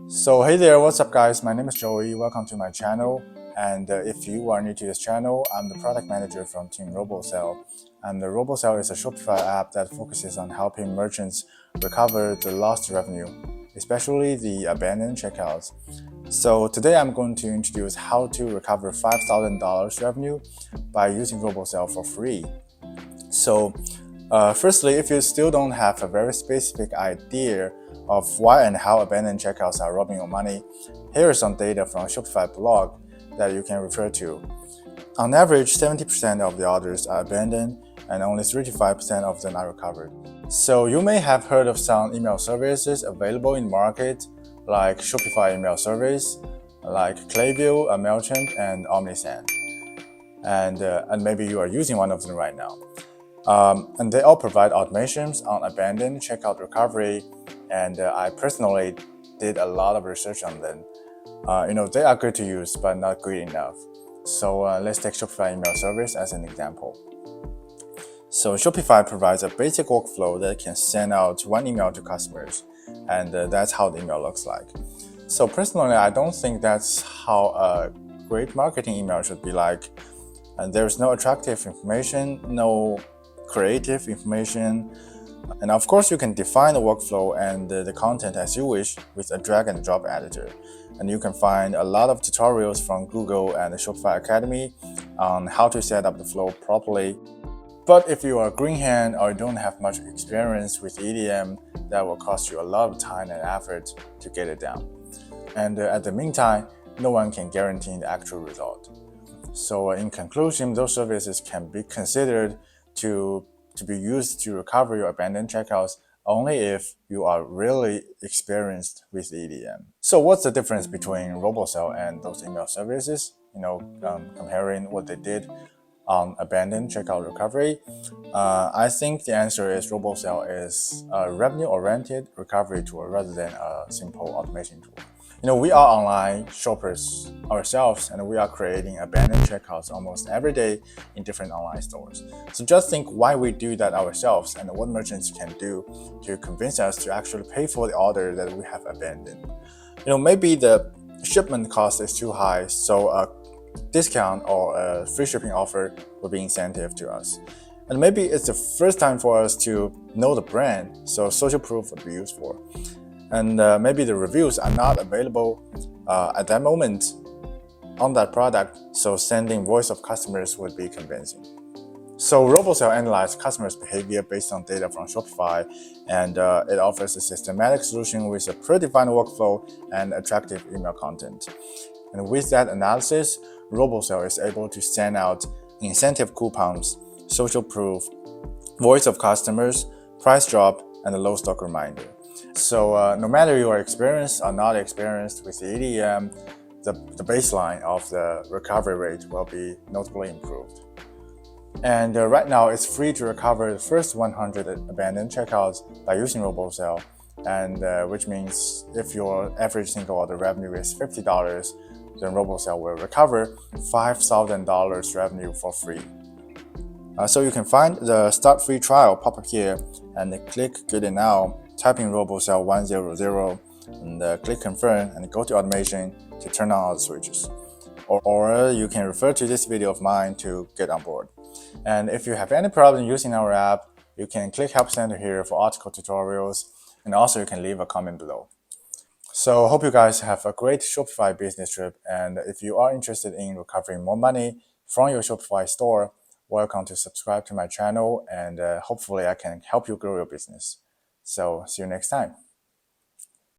So hey there, what's up guys? My name is Joey. Welcome to my channel. And if you are new to this channel, I'm the product manager from Team Robosell. And the Robosell is a Shopify app that focuses on helping merchants recover the lost revenue, especially the abandoned checkouts. So today I'm going to introduce how to recover $5,000 revenue by using Robosell for free. So firstly, if you still don't have a very specific idea of why and how abandoned checkouts are robbing your money, here is some data from Shopify blog that you can refer to. On average, 70% of the orders are abandoned and only 35% of them are recovered. So you may have heard of some email services available in market like Shopify email service, like Klaviyo, MailChimp, and OmniSend. And maybe you are using one of them right now. And they all provide automations on abandoned checkout recovery, and I personally did a lot of research on them. They are good to use, but not good enough. So let's take Shopify email service as an example. So Shopify provides a basic workflow that can send out one email to customers, and that's how the email looks like. So personally, I don't think that's how a great marketing email should be like. And there's no attractive information, no creative information, and of course you can define the workflow and the content as you wish with a drag and drop editor, and you can find a lot of tutorials from Google and the Shopify Academy on how to set up the flow properly. But if you are a green hand or don't have much experience with EDM, that will cost you a lot of time and effort to get it down, and at the meantime no one can guarantee the actual result. So in conclusion, those services can be considered to be used to recover your abandoned checkouts only if you are really experienced with EDM. So what's the difference between Robosell and those email services? Comparing what they did on abandoned checkout recovery, I think the answer is Robosell is a revenue-oriented recovery tool rather than a simple automation tool. We are online shoppers ourselves, and we are creating abandoned checkouts almost every day in different online stores. So just think why we do that ourselves and what merchants can do to convince us to actually pay for the order that we have abandoned. Maybe the shipment cost is too high, so a discount or a free shipping offer will be incentive to us. And maybe it's the first time for us to know the brand, so social proof would be useful. And maybe the reviews are not available at that moment on that product, so sending voice of customers would be convincing. So Robosell analyzes customers' behavior based on data from Shopify, and it offers a systematic solution with a predefined workflow and attractive email content. And with that analysis, Robosell is able to send out incentive coupons, social proof, voice of customers, price drop, and a low stock reminder. So no matter you are experienced or not experienced with the EDM, the baseline of the recovery rate will be notably improved. And right now it's free to recover the first 100 abandoned checkouts by using Robosell, and which means if your average single order revenue is $50, then Robosell will recover $5,000 revenue for free. So you can find the start free trial pop up here and click get it now. Type in Robosell 100 and click confirm and go to automation to turn on all the switches. Or you can refer to this video of mine to get on board. And if you have any problem using our app, you can click help center here for article tutorials, and also you can leave a comment below. So hope you guys have a great Shopify business trip, and if you are interested in recovering more money from your Shopify store, welcome to subscribe to my channel, and hopefully I can help you grow your business. So see you next time.